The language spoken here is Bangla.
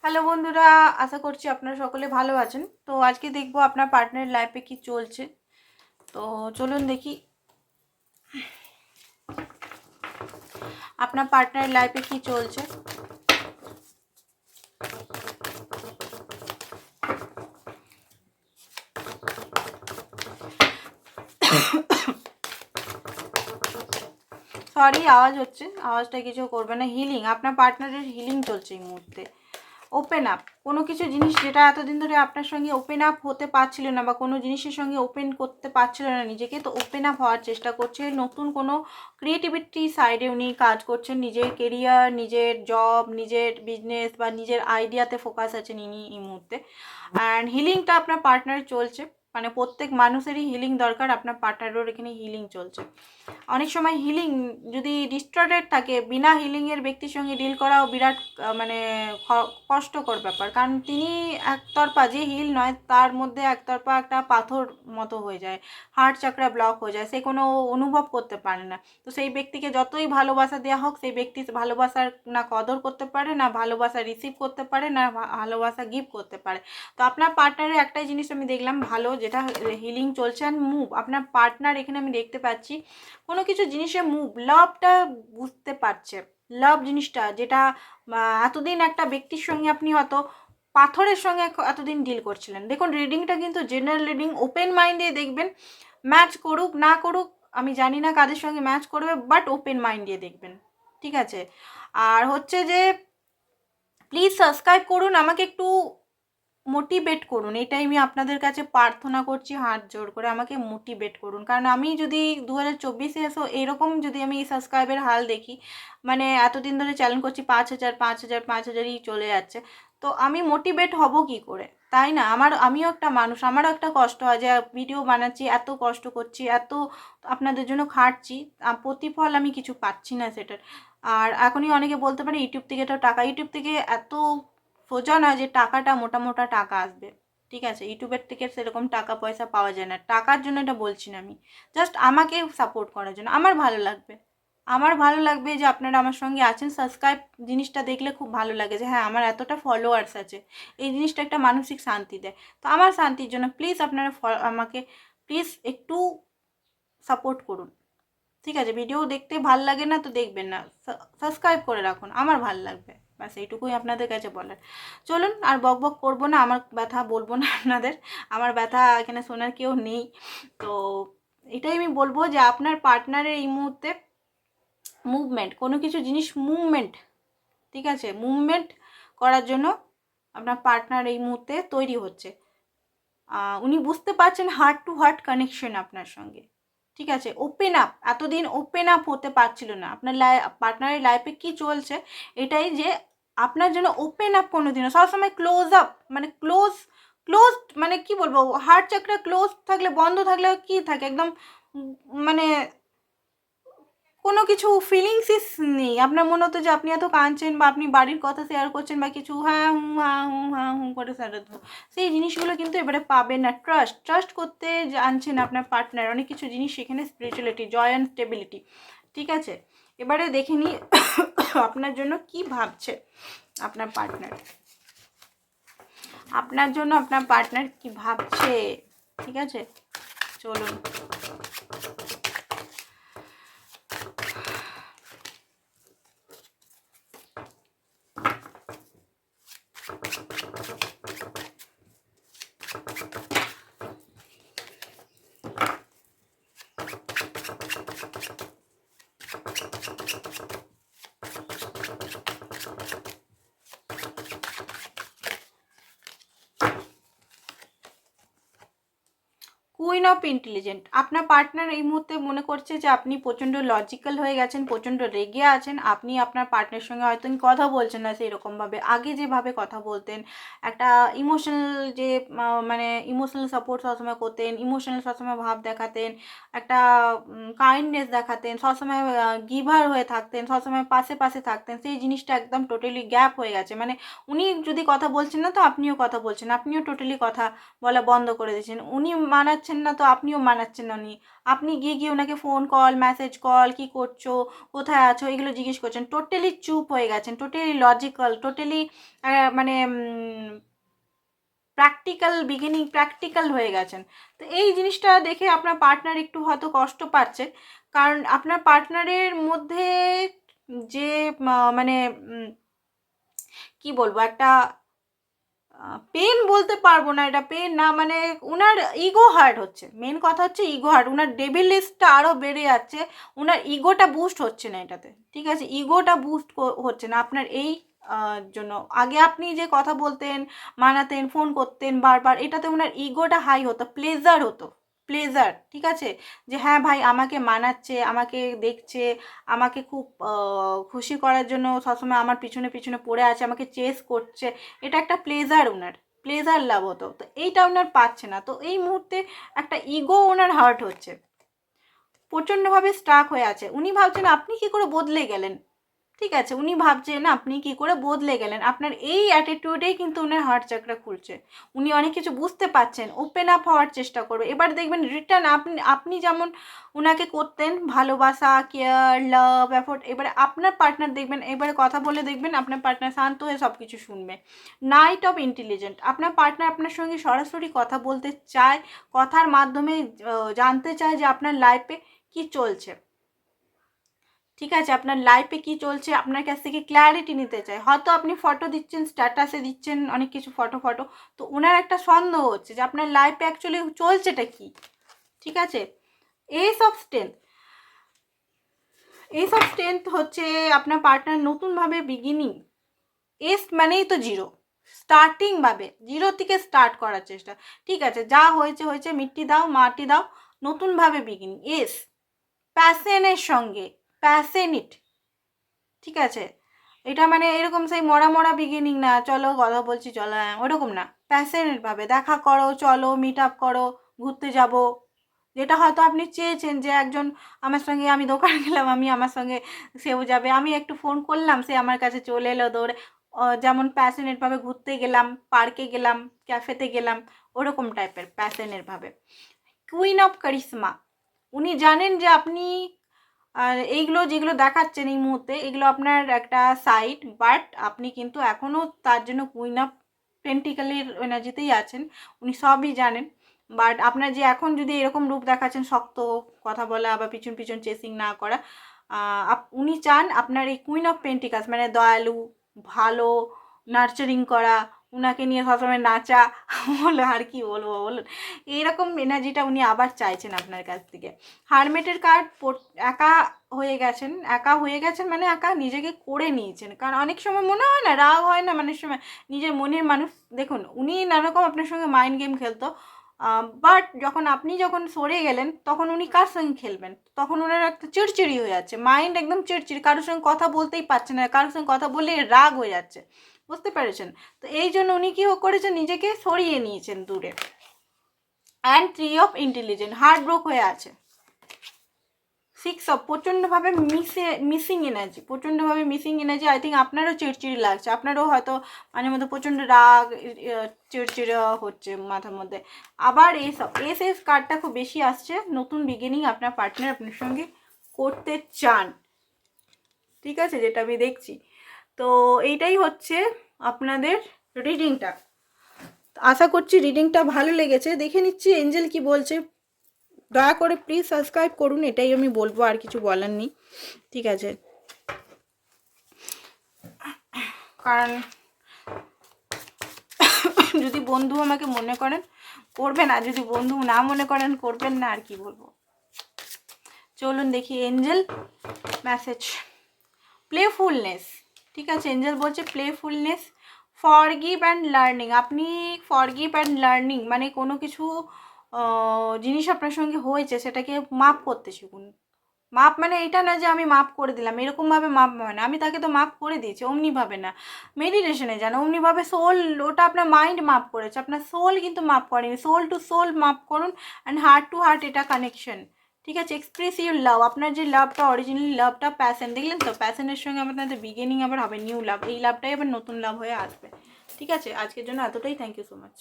হ্যালো বন্ধুরা, আশা করছি আপনারা সকলে ভালো আছেন। তো আজকে দেখবো আপনার পার্টনারের লাইফে কি চলছে। তো চলুন দেখি আপনার পার্টনারের লাইফে কি চলছে। সরি, আওয়াজ হচ্ছে, আওয়াজটা কিছু করবে না। হিলিং, আপনার পার্টনারের হিলিং চলছে এই মুহূর্তে। ওপেন আপ, কোনো কিছু জিনিস যেটা এতদিন ধরে আপনার সঙ্গে ওপেন আপ হতে পারছিল না বা কোনো জিনিসের সঙ্গে ওপেন করতে পারছিল না নিজেকে, তো ওপেন আপ হওয়ার চেষ্টা করছে। নতুন কোনো ক্রিয়েটিভিটি সাইডে উনি কাজ করছেন। নিজের কেরিয়ার, নিজের জব, নিজের বিজনেস বা নিজের আইডিয়াতে ফোকাস আছেন ইনি এই মুহূর্তে। অ্যান্ড হিলিংটা আপনার পার্টনার চলছে, মানে প্রত্যেক মানুষেরই হিলিং দরকার, আপনার পার্টনারের এখানে হিলিং চলছে। অনেক সময় হিলিং যদি ডিস্টর্টেড থাকে, বিনা হিলিংয়ের ব্যক্তির সঙ্গে ডিল করাও বিরাট মানে কষ্টকর ব্যাপার। কারণ তিনি একতরফা, যে হিল নয় তার মধ্যে একতরফা একটা পাথর মতো হয়ে যায়, হার্ট চাকরা ব্লক হয়ে যায়, সে কোনো অনুভব করতে পারে না। তো সেই ব্যক্তিকে যতই ভালোবাসা দেওয়া হোক, সেই ব্যক্তি ভালোবাসার না কদর করতে পারে, না ভালোবাসা রিসিভ করতে পারে, না ভালোবাসা গিভ করতে পারে। তো আপনার পার্টনারের একটাই জিনিস আমি দেখলাম ভালো, যেটা হিলিং চলছে। অ্যান্ড মুভ, আপনার পার্টনার এখানে আমি দেখতে পাচ্ছি কোনো কিছু জিনিসে মুভ, লাভটা বুঝতে পারছে। লাভ জিনিসটা যেটা এতদিন একটা ব্যক্তির সঙ্গে আপনি হয়তো পাথরের সঙ্গে এতদিন ডিল করছিলেন। দেখুন, রিডিংটা কিন্তু জেনারেল রিডিং, ওপেন মাইন্ডে দেখবেন। ম্যাচ করুক না করুক আমি জানি না কাদের সঙ্গে ম্যাচ করবে, বাট ওপেন মাইন্ড দিয়ে দেখবেন, ঠিক আছে? আর হচ্ছে যে প্লিজ সাবস্ক্রাইব করুন, আমাকে একটু মোটিভেট করুন, এটাই আমি আপনাদের কাছে প্রার্থনা করছি, হাত জোর করে আমাকে মোটিভেট করুন। কারণ আমি যদি 2024-এ এসো এরকম যদি আমি সাবস্ক্রাইবের হাল দেখি, মানে এতদিন ধরে চ্যালেঞ্জ করছি 5,000 5,000 5,000ই চলে যাচ্ছে, তো আমি মোটিভেট হব কি করে, তাই না? আমিও একটা মানুষ, আমারও একটা কষ্ট হয় যে ভিডিও বানাচ্ছি, এত কষ্ট করছি, এত আপনাদের জন্য খাটছি, প্রতিফল আমি কিছু পাচ্ছি না সেটার। আর এখনই অনেকে বলতে পারে ইউটিউব থেকে তো টাকা, ইউটিউব থেকে এত সোজা নয় যে টাকাটা মোটা মোটা টাকা আসবে, ঠিক আছে? ইউটিউবের থেকে সেরকম টাকা পয়সা পাওয়া যায় না, টাকার জন্য এটা বলছি না আমি, জাস্ট আমাকে সাপোর্ট করার জন্য। আমার ভালো লাগবে যে আপনারা আমার সঙ্গে আছেন। সাবস্ক্রাইব জিনিসটা দেখলে খুব ভালো লাগে যে হ্যাঁ আমার এতটা ফলোয়ার্স আছে, এই জিনিসটা একটা মানসিক শান্তি দেয়। তো আমার শান্তির জন্য প্লিজ আপনারা আমাকে প্লিজ একটু সাপোর্ট করুন, ঠিক আছে? ভিডিও দেখতে ভাল লাগে না তো দেখবেন না, সাবস্ক্রাইব করে রাখুন, আমার ভাল লাগবে, ব্যাস এইটুকুই আপনাদের কাছে বলার। চলুন আর বক বক করবো না, আমার ব্যথা বলবো না আপনাদের, আমার ব্যথা এখানে শোনার কেউ নেই। তো এটাই আমি বলবো যে আপনার পার্টনারের এই মুহূর্তে মুভমেন্ট, কোনো কিছু জিনিস মুভমেন্ট, ঠিক আছে? মুভমেন্ট করার জন্য আপনার পার্টনার এই মুহূর্তে তৈরি হচ্ছে। উনি বুঝতে পারছেন হার্ট টু হার্ট কানেকশন আপনার সঙ্গে, ঠিক আছে? ওপেন আপ, এতদিন ওপেন আপ হতে পারছিল না। আপনার পার্টনারের লাইফে কি চলছে এটাই যে আপনার জন্য ওপেন আপ কোনো দিনও, সবসময় ক্লোজ আপ, মানে ক্লোজ মানে কি বলবো, হার্ট চাকরা ক্লোজ থাকলে, বন্ধ থাকলে কি থাকে একদম, মানে কোনো কিছু ফিলিংসই নেই আপনার মনে হতো যে আপনি এত কাঁদছেন বা আপনি বাড়ির কথা শেয়ার করছেন বা কিছু, হ্যাঁ হুম হ্যাঁ হুম হ্যাঁ হুম করে সারাত, সেই জিনিসগুলো কিন্তু এবারে পাবেন না। ট্রাস্ট করতে জানছেন আপনার পার্টনার, অনেক কিছু জিনিস সেখানে, স্পিরিচুয়ালিটি, জয় অ্যান্ড স্টেবিলিটি, ঠিক আছে? এবারে দেখে নিই আপনার জন্য কি ভাবছে আপনার পার্টনার, আপনার জন্য আপনার পার্টনার কি ভাবছে, ঠিক আছে? চলুন। কুইন অফ ইন্টেলিজেন্ট, আপনার পার্টনার এই মুহূর্তে মনে করছে যে আপনি প্রচণ্ড লজিক্যাল হয়ে গেছেন, প্রচণ্ড রেগে আছেন। আপনি আপনার পার্টনারের সঙ্গে হয়তো কথা বলছেন না সেই রকমভাবে, আগে যেভাবে কথা বলতেন, একটা ইমোশনাল যে মানে ইমোশনাল সাপোর্ট সবসময় করতেন, ইমোশনাল সবসময় ভাব দেখাতেন, একটা কাইন্ডনেস দেখাতেন, সবসময় গিভার হয়ে থাকতেন, সবসময় পাশে পাশে থাকতেন, সেই জিনিসটা একদম টোটালি গ্যাপ হয়ে গেছে। মানে উনি যদি কথা বলছেন না তো আপনিও কথা বলছেন, আপনিও টোটালি কথা বলা বন্ধ করে দিয়েছেন, উনি মানাচ্ছেন না তো আপনিও মানাচ্ছেন না। আপনি গিয়ে গিয়ে ওনাকে ফোন কল, মেসেজ কল, কী করছো, কোথায় আছো, এগুলো জিজ্ঞেস করছেন। টোটালি চুপ হয়ে গেছেন, টোটালি লজিক্যাল, টোটালি মানে প্র্যাকটিক্যাল হয়ে গেছেন। তো এই জিনিসটা দেখে আপনার পার্টনার একটু হয়তো কষ্ট পাচ্ছে, কারণ আপনার পার্টনারের মধ্যে যে মানে কি বলবো, একটা পেন বলতে পারবো না, এটা পেন না, মানে ওনার ইগো হার্ট হচ্ছে। মেন কথা হচ্ছে ইগো হার্ট, ওনার ডেভিলিস্টটা আরও বেড়ে যাচ্ছে, ওনার ইগোটা বুস্ট হচ্ছে না এটাতে, ঠিক আছে? ইগোটা বুস্ট হচ্ছে না আপনার এই জন্য। আগে আপনি যে কথা বলতেন, মানাতেন, ফোন করতেন বারবার, এটাতে ওনার ইগোটা হাই হতো, প্লেজার হতো, প্লেজার, ঠিক আছে? যে হ্যাঁ ভাই আমাকে মানাচ্ছে, আমাকে দেখছে, আমাকে খুব খুশি করার জন্য সবসময় আমার পিছনে পিছনে পড়ে আছে, আমাকে চেস করছে, এটা একটা প্লেজার, ওনার প্লেজার লাভ হতো। তো এইটা ওনার পাচ্ছে না, তো এই মুহূর্তে একটা ইগো ওনার হার্ট হচ্ছে, প্রচণ্ডভাবে স্ট্রাক হয়ে আছে। উনি ভাবছেন আপনি কি করে বদলে গেলেন, ঠিক আছে? উনি ভাবছেন আপনি কি করে বদলে গেলেন, আপনার এই অ্যাটিটিউডেই কিন্তু উনার হার্ট চাকরা খুলছে। উনি অনেক কিছু বুঝতে পারছেন, ওপেন আপ হওয়ার চেষ্টা করবে। এবার দেখবেন রিটার্ন আপনি যেমন উনাকে করতেন ভালোবাসা, কেয়ার, লাভ, এফোর্ট, এবারে আপনার পার্টনার দেখবেন, এবারে কথা বলে দেখবেন আপনার পার্টনার শান্ত হয়ে সব কিছু শুনবে। নাইট অফ ইন্টেলিজেন্ট, আপনার পার্টনার আপনার সঙ্গে সরাসরি কথা বলতে চায়, কথার মাধ্যমে জানতে চায় যে আপনার লাইফে কি চলছে, ঠিক আছে? আপনার লাইফে কি চলছে আপনার কাছ থেকে ক্ল্যারিটি নিতে চায়। হয়তো আপনি ফটো দিচ্ছেন, স্ট্যাটাসে দিচ্ছেন অনেক কিছু ফটো, তো ওনার একটা সন্দেহ হচ্ছে যে আপনার লাইফে অ্যাকচুয়ালি চলছেটা কি, ঠিক আছে? এস অফ স্ট্রেংথ হচ্ছে আপনার পার্টনার নতুনভাবে বিগিনিং। এস মানেই তো জিরো, স্টার্টিংভাবে জিরো থেকে স্টার্ট করার চেষ্টা, ঠিক আছে? যা হয়েছে হয়েছে, মিট্টি দাও, মাটি দাও, নতুনভাবে বিগিনিং। এস প্যাশনের সঙ্গে, প্যাশনেট, ঠিক আছে? এটা মানে এরকম সেই মরা বিগিনিং না, চলো কথা বলছি চলো, হ্যাঁ ওরকম না, প্যাশনেটভাবে দেখা করো, চলো মিট আপ করো, ঘুরতে যাব, যেটা হয়তো আপনি চেয়েছেন যে একজন আমার সঙ্গে, আমি দোকানে গেলাম, আমার সঙ্গে সেও যাবে, আমি একটু ফোন করলাম, সে আমার কাছে চলে এলো দৌড়ে। যেমন প্যাশনেটভাবে ঘুরতে গেলাম, পার্কে গেলাম, ক্যাফেতে গেলাম, ওরকম টাইপের প্যাশনেটভাবে। কুইন অফ কারিশমা, উনি জানেন যে আপনি আর এইগুলো যেগুলো দেখাচ্ছেন এই মুহূর্তে, এগুলো আপনার একটা সাইড, বাট আপনি কিন্তু এখনও তার জন্য কুইন অফ পেন্টিকালের এনার্জিতেই আছেন, উনি সবই জানেন। বাট আপনার যে এখন যদি এরকম রূপ দেখাচ্ছেন, শক্ত কথা বলা, আবার পিছন পিছন চেসিং না করা, উনি চান আপনার এই কুইন অফ পেন্টিকালস মানে দয়ালু, ভালো, নার্চারিং করা, উনাকে নিয়ে সবসময় নাচা, বলো আর কি বলবো বলুন, এইরকম এনার্জিটা উনি আবার চাইছেন আপনার কাছ থেকে। হারমেটের কার্ড, একা হয়ে গেছেন মানে একা নিজেকে করে নিয়েছেন, কারণ অনেক সময় মনে হয় না, রাগ হয় না মানে সময়, নিজের মনের মানুষ, দেখুন উনি নানারকম আপনার সঙ্গে মাইন্ড গেম খেলতো, বাট যখন সরে গেলেন, তখন উনি কার সঙ্গে খেলবেন, তখন ওনার একটা চিড়চিড়ি হয়ে যাচ্ছে, মাইন্ড একদম চিড়চিড়ি, কারোর সঙ্গে কথা বলতেই পারছে না, কারোর সঙ্গে কথা বললে রাগ হয়ে যাচ্ছে, বুঝতে পেরেছেন? তো এই জন্য উনি কী করেছেন, নিজেকে সরিয়ে নিয়েছেন দূরে। And 3 of intelligent, heart broke হয়ে আছে। 6 অফ প্রচণ্ডভাবে মিসিং এনার্জি, আই থিঙ্ক আপনারও চিড়চিড়ি লাগছে, আপনারও হয়তো মাঝে মধ্যে প্রচণ্ড রাগ, চিড়চিড়ে হচ্ছে মাথার মধ্যে। আবার এস কার্ডটা খুব বেশি আসছে, নতুন বিগিনিং আপনার পার্টনার আপনার সঙ্গে করতে চান, ঠিক আছে? যেটা আমি দেখছি। তো এইটাই হচ্ছে আপনাদের রিডিংটা। আশা করছি রিডিংটা ভালো লেগেছে। দেখে নিচ্ছি এঞ্জেল কি বলছে। দয়া করে প্লিজ সাবস্ক্রাইব করুন, এটাই আমি বলবো, আর কিছু বলার নেই, ঠিক আছে? কারণ যদি বন্ধু আমাকে মনে করেন করবেন, আর যদি বন্ধু না মনে করেন করবেন না, আর কি বলবো। চলুন দেখি এঞ্জেল মেসেজ। প্লেফুলনেস, ঠিক আছে? এঞ্জেল বলছে প্লেফুলনেস, ফরগিভ অ্যান্ড লার্নিং। আপনি ফরগিভ অ্যান্ড লার্নিং মানে কোনো কিছু জিনিস আপনার সঙ্গে হয়েছে, সেটাকে মাপ করতে শিখুন। মাপ মানে এটা না যে আমি মাপ করে দিলাম, এরকমভাবে মাপ হয় না, আমি তাকে তো মাপ করে দিয়েছি, অমনিভাবে না। মেডিটেশনে যান, অমনিভাবে সোল, ওটা আপনার মাইন্ড মাপ করেছে, আপনার সোল কিন্তু মাপ করেনি। সোল টু সোল মাপ করুন, অ্যান্ড হার্ট টু হার্ট এটা কানেকশন, ঠিক আছে? এক্সপ্রেস ইউর লাভ, আপনার যে লাভটা, অরিজিনালি লাভটা, প্যাশন, দেখলেন তো? প্যাশনের সঙ্গে আপনাদের বিগিনিং আবার হবে নিউ লাভ, এই লাভটাই আবার নতুন লাভ হয়ে আসবে, ঠিক আছে? আজকের জন্য এতটাই, থ্যাংক ইউ সো মাচ।